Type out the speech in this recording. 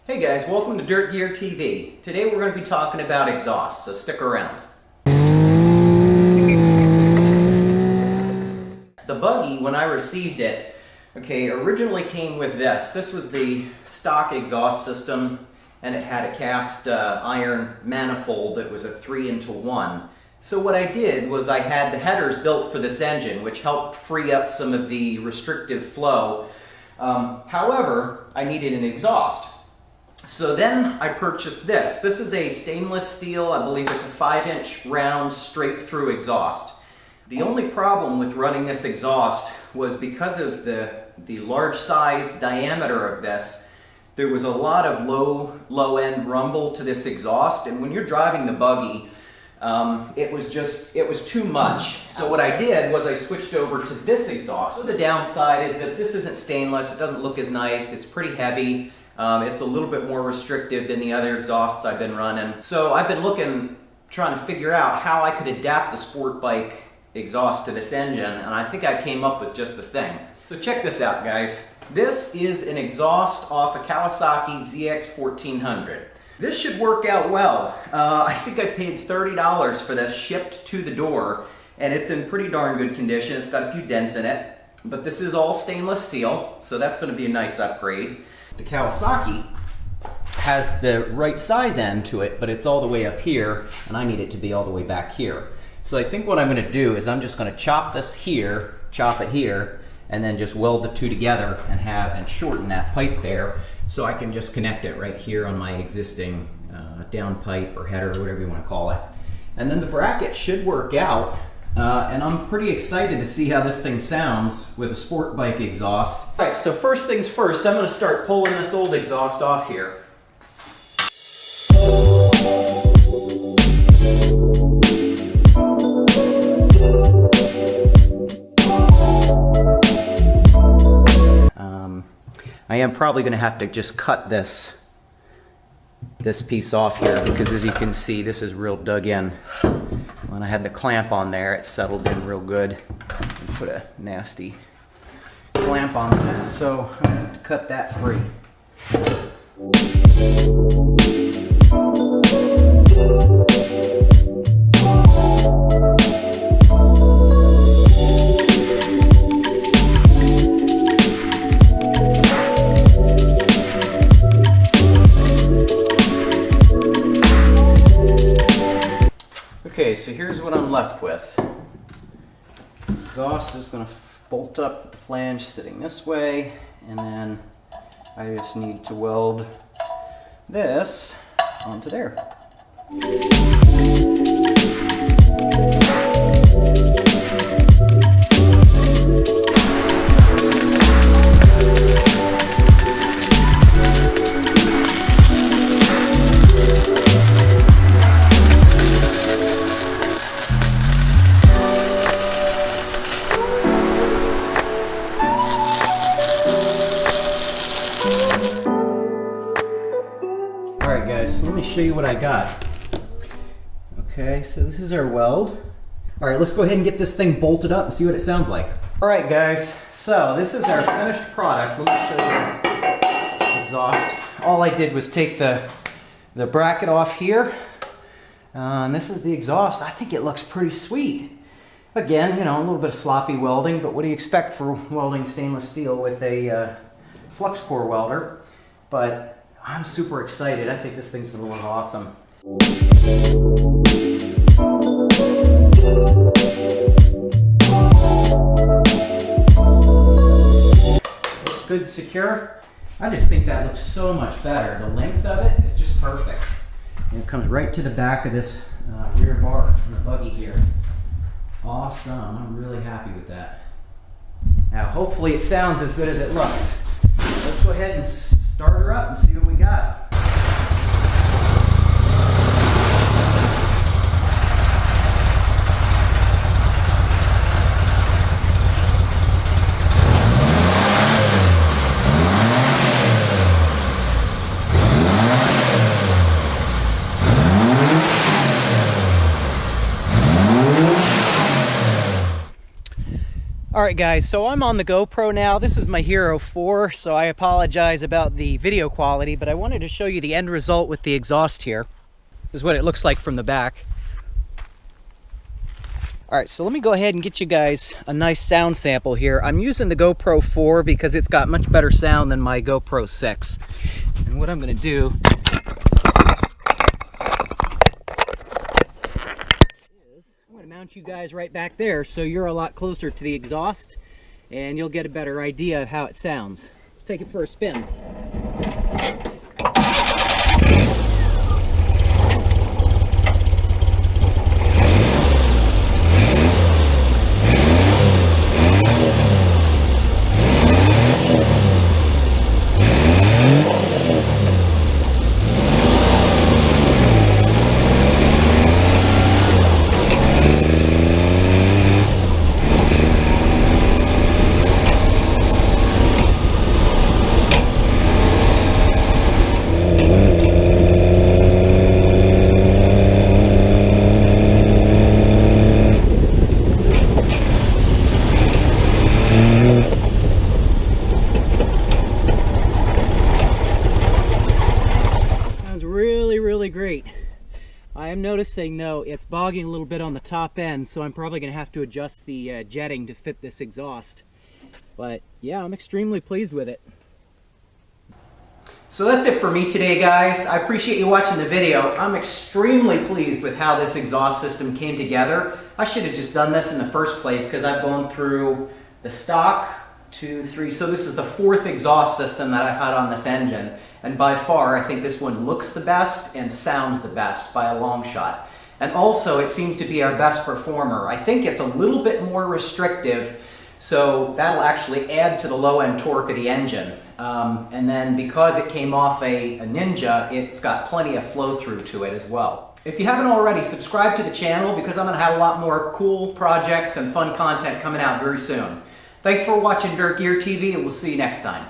Hey guys, welcome to Dirt Gear TV. Today we're going to be talking about exhaust, so stick around. The Buggy, when I received it, originally came with this. This was the stock exhaust system, and it had a cast iron manifold that was a 3-into-1. So what I did was I had the headers built for this engine, which helped free up some of the restrictive flow. However, I needed an exhaust. So then I purchased this. This is a stainless steel, I believe it's a 5-inch round straight through exhaust. The only problem with running this exhaust was because of the large size diameter of this, there was a lot of low end rumble to this exhaust, and when you're driving the Buggy, it was too much. So what I did was I switched over to this exhaust. So the downside is that this isn't stainless, it doesn't look as nice, it's pretty heavy. It's a little bit more restrictive than the other exhausts I've been running. So I've been trying to figure out how I could adapt the sport bike exhaust to this engine, and I think I came up with just the thing. So check this out, guys. This is an exhaust off a Kawasaki ZX14 This should work out well. I think I paid $30 for this shipped to the door, and it's in pretty darn good condition. It's got a few dents in it, but this is all stainless steel, so that's going to be a nice upgrade. The Kawasaki has the right size end to it, but it's all the way up here, and I need it to be all the way back here. So I think what I'm going to do is I'm just going to chop this here, chop it here, and then just weld the two together and shorten that pipe there, so I can just connect it right here on my existing down pipe or header, or whatever you want to call it. And then the bracket should work out. And I'm pretty excited to see how this thing sounds with a sport bike exhaust. All right, so first things first, I'm going to start pulling this old exhaust off here. I am probably going to have to just cut this piece off here, because as you can see, this is real dug in. When I had the clamp on there, it settled in real good. And put a nasty clamp on that, so I'm going to have to cut that free. Okay, so here's what I'm left with. Exhaust is going to bolt up with the flange sitting this way, and then I just need to weld this onto there. Alright guys, let me show you what I got. Okay, so this is our weld. Alright, let's go ahead and get this thing bolted up and see what it sounds like. Alright guys, so this is our finished product. Let me show you the exhaust. All I did was take the bracket off here. And this is the exhaust. I think it looks pretty sweet. Again, you know, a little bit of sloppy welding, but what do you expect for welding stainless steel with a flux core welder? But I'm super excited. I think this thing's going to look awesome. Looks good, secure. I just think that looks so much better. The length of it is just perfect. And it comes right to the back of this rear bar in the Buggy here. Awesome. I'm really happy with that. Now, hopefully it sounds as good as it looks. Let's go ahead and start her up and see what we got. All Alright guys, so I'm on the GoPro now. This is my Hero 4, so I apologize about the video quality, but I wanted to show you the end result with the exhaust here. This is what it looks like from the back. Alright, so let me go ahead and get you guys a nice sound sample here. I'm using the GoPro 4 because it's got much better sound than my GoPro 6. And what I'm going to do is I'm going to mount you guys right back there so you're a lot closer to the exhaust and you'll get a better idea of how it sounds. Let's take it for a spin. Really great. I am noticing though it's bogging a little bit on the top end, so I'm probably going to have to adjust the jetting to fit this exhaust. But yeah, I'm extremely pleased with it. So that's it for me today, guys. I appreciate you watching the video. I'm extremely pleased with how this exhaust system came together. I should have just done this in the first place because I've gone through the stock, 2, 3, so this is the 4th exhaust system that I've had on this engine. And by far, I think this one looks the best and sounds the best by a long shot. And also, it seems to be our best performer. I think it's a little bit more restrictive, so that'll actually add to the low-end torque of the engine. And then because it came off a Ninja, it's got plenty of flow-through to it as well. If you haven't already, subscribe to the channel because I'm going to have a lot more cool projects and fun content coming out very soon. Thanks for watching Dirt Gear TV, and we'll see you next time.